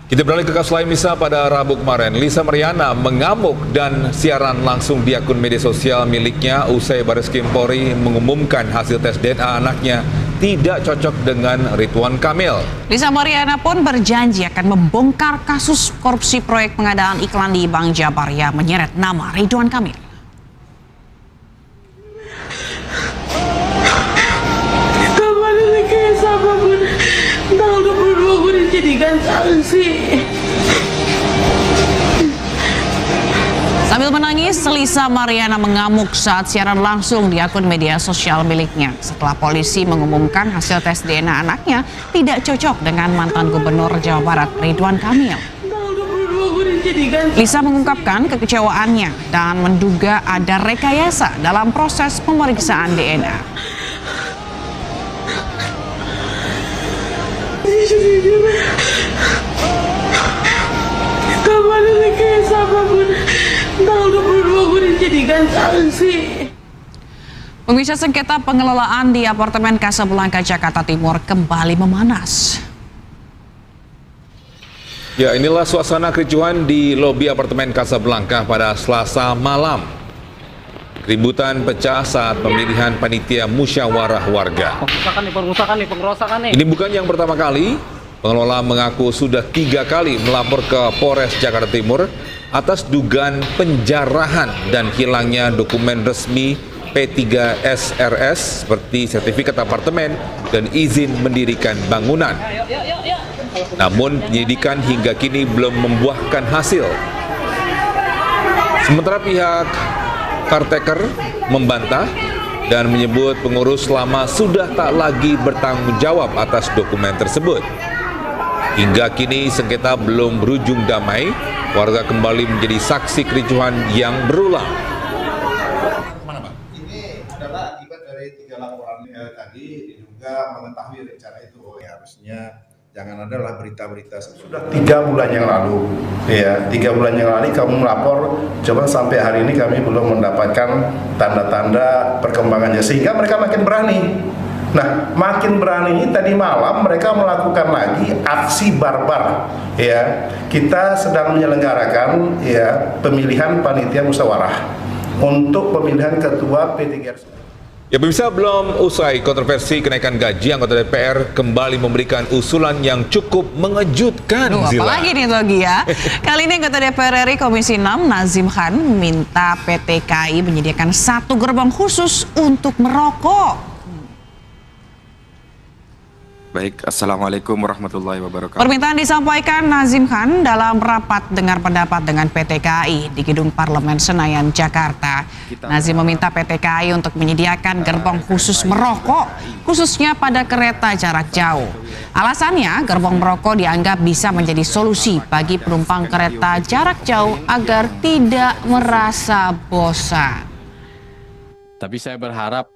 Kita beralih ke kasus lain. Misa pada Rabu kemarin, Lisa Mariana mengamuk dan siaran langsung di akun media sosial miliknya usai Baris Krim Polri mengumumkan hasil tes DNA anaknya tidak cocok dengan Ridwan Kamil. Lisa Mariana pun berjanji akan membongkar kasus korupsi proyek pengadaan iklan di Bank Jabar yang menyeret nama Ridwan Kamil. Tanggal 22 gue dijadikan saksi. Sambil menangis, Lisa Mariana mengamuk saat siaran langsung di akun media sosial miliknya setelah polisi mengumumkan hasil tes DNA anaknya tidak cocok dengan mantan gubernur Jawa Barat Ridwan Kamil. Lisa mengungkapkan kekecewaannya dan menduga ada rekayasa dalam proses pemeriksaan DNA. Kamu ada rekayasa apapun, tanggal 22 gue dijadikan saksi. Pemirsa, sengketa pengelolaan di apartemen Casablanca, Jakarta Timur kembali memanas. Ya, inilah suasana kericuhan di lobi apartemen Casablanca pada Selasa malam. Keributan pecah saat pemilihan panitia musyawarah warga. Pengerusakan nih. Ini bukan yang pertama kali. Pengelola mengaku sudah 3 kali melapor ke Polres Jakarta Timur atas dugaan penjarahan dan hilangnya dokumen resmi P3SRS seperti sertifikat apartemen dan izin mendirikan bangunan. Namun penyidikan hingga kini belum membuahkan hasil. Sementara pihak caretaker membantah dan menyebut pengurus lama sudah tak lagi bertanggung jawab atas dokumen tersebut. Hingga kini sengketa belum berujung damai, warga kembali menjadi saksi kericuhan yang berulang. Ini adalah akibat dari 3 laporan tadi diduga mengetahui rencana itu. Ya, harusnya jangan adalah berita-berita sudah 3 bulan yang lalu, ya 3 bulan yang lalu kamu melapor, coba sampai hari ini kami belum mendapatkan tanda-tanda perkembangannya sehingga mereka makin berani. Nah, makin berani ini tadi malam mereka melakukan lagi aksi barbar. Ya, kita sedang menyelenggarakan ya pemilihan panitia musyawarah untuk pemilihan ketua P3RS. Ya, pemirsa, belum usai kontroversi kenaikan gaji, anggota DPR kembali memberikan usulan yang cukup mengejutkan. Apalagi nih Togi ya. Kali ini anggota DPR RI Komisi 6 Nazim Khan meminta PT KAI menyediakan 1 gerbong khusus untuk merokok. Baik, Assalamualaikum warahmatullahi wabarakatuh. Permintaan disampaikan Nazim Khan dalam rapat dengar pendapat dengan PT KAI di Gedung Parlemen Senayan, Jakarta. Nazim meminta PT KAI untuk menyediakan gerbong khusus merokok, khususnya pada kereta jarak jauh. Alasannya, gerbong merokok dianggap bisa menjadi solusi bagi penumpang kereta jarak jauh agar tidak merasa bosan. Tapi saya berharap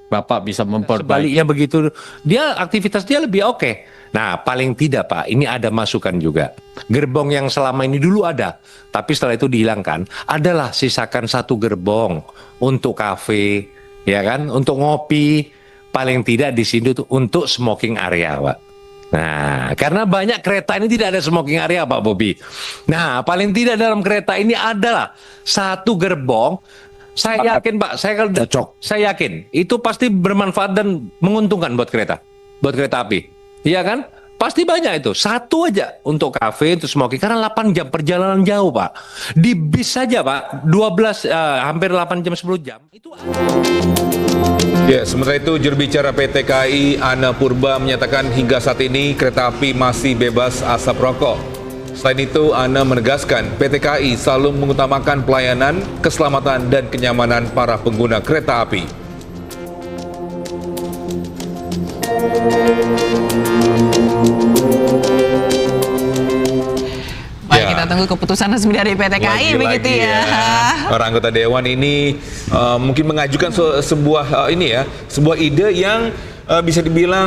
Bapak bisa memperbaiki. Sebaliknya begitu, dia aktivitas dia lebih oke. Nah, paling tidak Pak, ini ada masukan juga. Gerbong yang selama ini dulu ada, tapi setelah itu dihilangkan, adalah sisakan 1 gerbong untuk kafe, ya kan, untuk ngopi, paling tidak di sini tuh untuk smoking area, Pak. Nah, karena banyak kereta ini tidak ada smoking area, Pak Bobi. Nah, paling tidak dalam kereta ini adalah 1 gerbong. Saya yakin Pak, saya yakin itu pasti bermanfaat dan menguntungkan buat kereta api, iya kan? Pasti banyak itu, 1 aja untuk kafe, untuk smoking, karena 8 jam perjalanan jauh Pak. Di bis saja Pak, hampir 8 jam 10 jam. Ya, sementara itu juru bicara PT KAI Ana Purba menyatakan hingga saat ini kereta api masih bebas asap rokok. Selain itu, Ana menegaskan PT KAI selalu mengutamakan pelayanan, keselamatan, dan kenyamanan para pengguna kereta api. Baik, kita tunggu keputusan resmi dari PT KAI begitu ya. Orang anggota dewan ini mungkin mengajukan sebuah ide yang bisa dibilang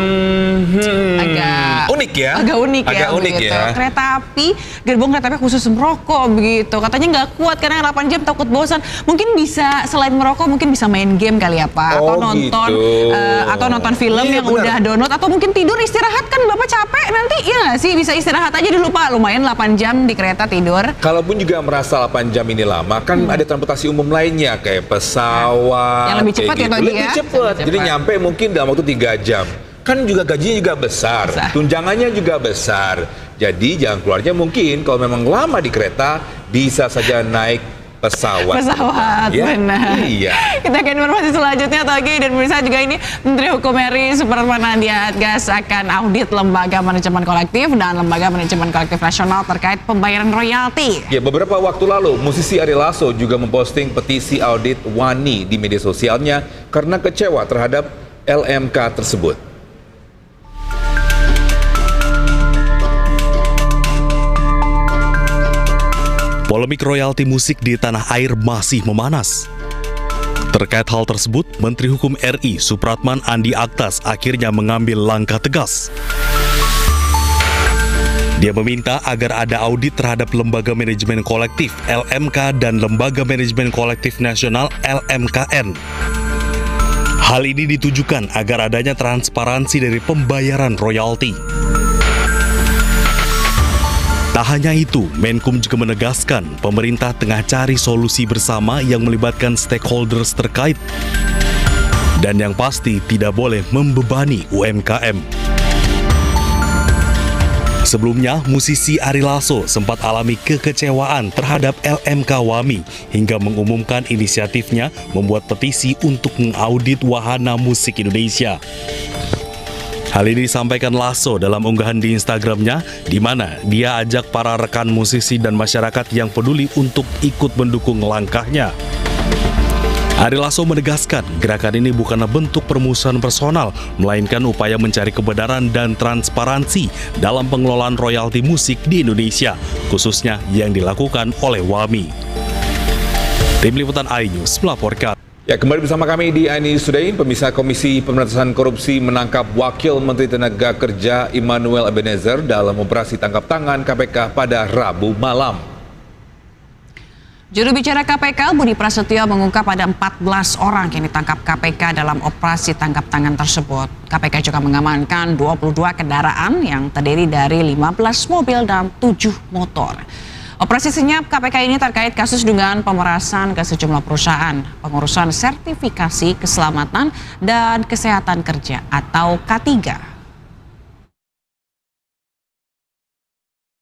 agak unik ya. Agak unik ya. Agak unik begitu. ya. Kereta api, gerbong kereta api khusus merokok begitu. Katanya nggak kuat karena 8 jam takut bosan. Mungkin bisa selain merokok mungkin bisa main game kali ya Pak, atau nonton gitu. atau nonton film Iya, yang benar. udah download, atau mungkin tidur istirahat, kan Bapak capek nanti ya nggak sih, bisa istirahat aja dulu Pak. Lumayan 8 jam di kereta tidur. Kalaupun juga merasa 8 jam ini lama, kan ada transportasi umum lainnya kayak pesawat. Yang lebih cepat kayak ya, Tony, Lebih ya? cepat. Lebih Jadi cepat. nyampe mungkin dalam waktu 3 jam. Kan juga gajinya juga besar, tunjangannya juga besar. Jadi jalan keluarnya mungkin kalau memang lama di kereta bisa saja naik pesawat. Pesawat, Ya? benar. Iya. Kita ke informasi selanjutnya, Togi, dan pemirsa juga ini Menteri Hukum RI Supratman Andi Adgas akan audit Lembaga Manajemen Kolektif dan Lembaga Manajemen Kolektif Nasional terkait pembayaran royalti. Ya, beberapa waktu lalu musisi Ari Lasso juga memposting petisi audit WANI di media sosialnya karena kecewa terhadap LMK tersebut. Polemik royalti musik di tanah air masih memanas. Terkait hal tersebut, Menteri Hukum RI Supratman Andi Aktas akhirnya mengambil langkah tegas. Dia meminta agar ada audit terhadap Lembaga Manajemen Kolektif LMK dan Lembaga Manajemen Kolektif Nasional LMKN. Hal ini ditujukan agar adanya transparansi dari pembayaran royalti. Tak hanya itu, Menkum juga menegaskan pemerintah tengah cari solusi bersama yang melibatkan stakeholders terkait. Dan yang pasti tidak boleh membebani UMKM. Sebelumnya, musisi Ari Lasso sempat alami kekecewaan terhadap LMK WAMI hingga mengumumkan inisiatifnya membuat petisi untuk mengaudit wahana musik Indonesia. Hal ini disampaikan Lasso dalam unggahan di Instagramnya, di mana dia ajak para rekan musisi dan masyarakat yang peduli untuk ikut mendukung langkahnya. Ari Lasso menegaskan gerakan ini bukanlah bentuk permusuhan personal, melainkan upaya mencari kebenaran dan transparansi dalam pengelolaan royalti musik di Indonesia, khususnya yang dilakukan oleh WAMI. Tim Liputan iNews melaporkan. Ya, kembali bersama kami di iNews Today. Pemirsa, Komisi Pemberantasan Korupsi menangkap Wakil Menteri Tenaga Kerja Immanuel Ebenezer dalam operasi tangkap tangan KPK pada Rabu malam. Juru bicara KPK Budi Prasetyo mengungkap ada 14 orang yang ditangkap KPK dalam operasi tangkap tangan tersebut. KPK juga mengamankan 22 kendaraan yang terdiri dari 15 mobil dan 7 motor. Operasi senyap KPK ini terkait kasus dugaan pemerasan ke sejumlah perusahaan, pengurusan sertifikasi keselamatan dan kesehatan kerja atau K3.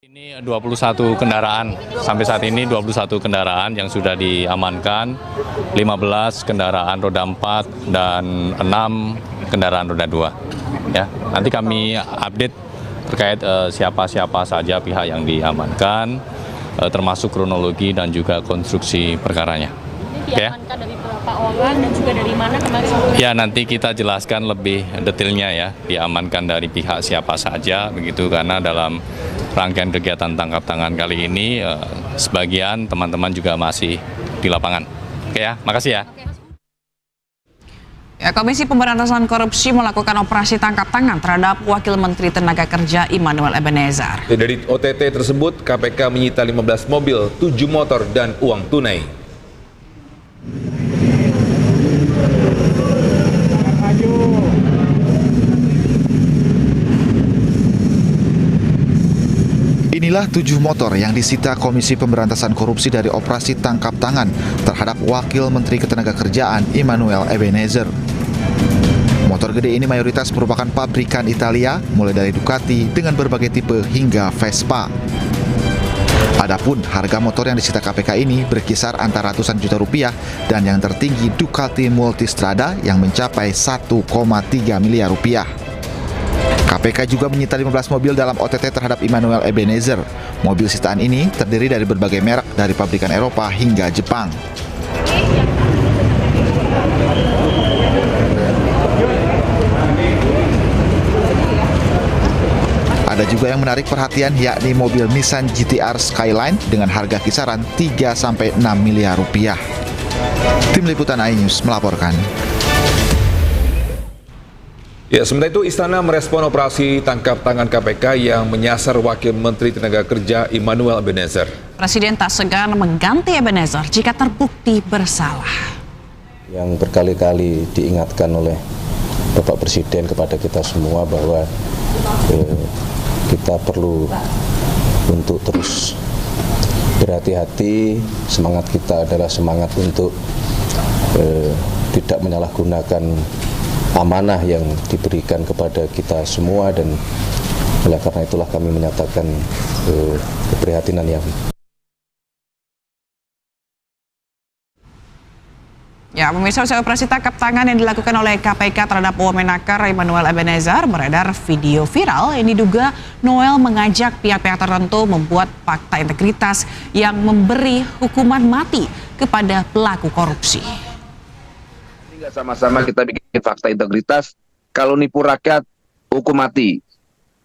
Ini 21 kendaraan, sampai saat ini 21 kendaraan yang sudah diamankan, 15 kendaraan roda 4 dan 6 kendaraan roda 2. Ya, nanti kami update terkait siapa-siapa saja pihak yang diamankan, termasuk kronologi dan juga konstruksi perkaranya. Diamankan dari berapa orang dan juga dari mana kemarin? Ya, nanti kita jelaskan lebih detailnya ya, diamankan dari pihak siapa saja begitu, karena dalam rangkaian kegiatan tangkap tangan kali ini sebagian teman-teman juga masih di lapangan. Oke ya, makasih ya. Ya, Komisi Pemberantasan Korupsi melakukan operasi tangkap tangan terhadap Wakil Menteri Tenaga Kerja Immanuel Ebenezer. Dari OTT tersebut, KPK menyita 15 mobil, 7 motor, dan uang tunai. Inilah 7 motor yang disita Komisi Pemberantasan Korupsi dari operasi tangkap tangan terhadap Wakil Menteri Ketenagakerjaan Immanuel Ebenezer. Motor gede ini mayoritas merupakan pabrikan Italia, mulai dari Ducati dengan berbagai tipe hingga Vespa. Adapun harga motor yang disita KPK ini berkisar antara ratusan juta rupiah dan yang tertinggi Ducati Multistrada yang mencapai 1,3 miliar rupiah. KPK juga menyita 15 mobil dalam OTT terhadap Immanuel Ebenezer. Mobil sitaan ini terdiri dari berbagai merek dari pabrikan Eropa hingga Jepang. Ada juga yang menarik perhatian, yakni mobil Nissan GT-R Skyline dengan harga kisaran 3-6 miliar rupiah. Tim Liputan iNews melaporkan. Ya, sementara itu Istana merespon operasi tangkap tangan KPK yang menyasar Wakil Menteri Tenaga Kerja Immanuel Ebenezer. Presiden tak segan mengganti Ebenezer jika terbukti bersalah. Yang berkali-kali diingatkan oleh Bapak Presiden kepada kita semua bahwa kita perlu untuk terus berhati-hati. Semangat kita adalah semangat untuk tidak menyalahgunakan amanah yang diberikan kepada kita semua, dan oleh karena itulah kami menyatakan keprihatinan yang Ya, pemirsa, usai operasi tangkap tangan yang dilakukan oleh KPK terhadap Wamenakar Immanuel Ebenezer, beredar video viral yang diduga Noel mengajak pihak-pihak tertentu membuat fakta integritas yang memberi hukuman mati kepada pelaku korupsi. Nggak sama-sama kita bikin fakta integritas, kalau nipu rakyat hukum mati,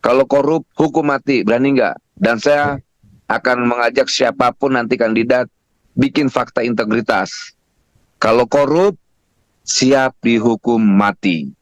kalau korup hukum mati, berani nggak? Dan saya akan mengajak siapapun nanti kandidat bikin fakta integritas. Kalau korup, siap dihukum mati.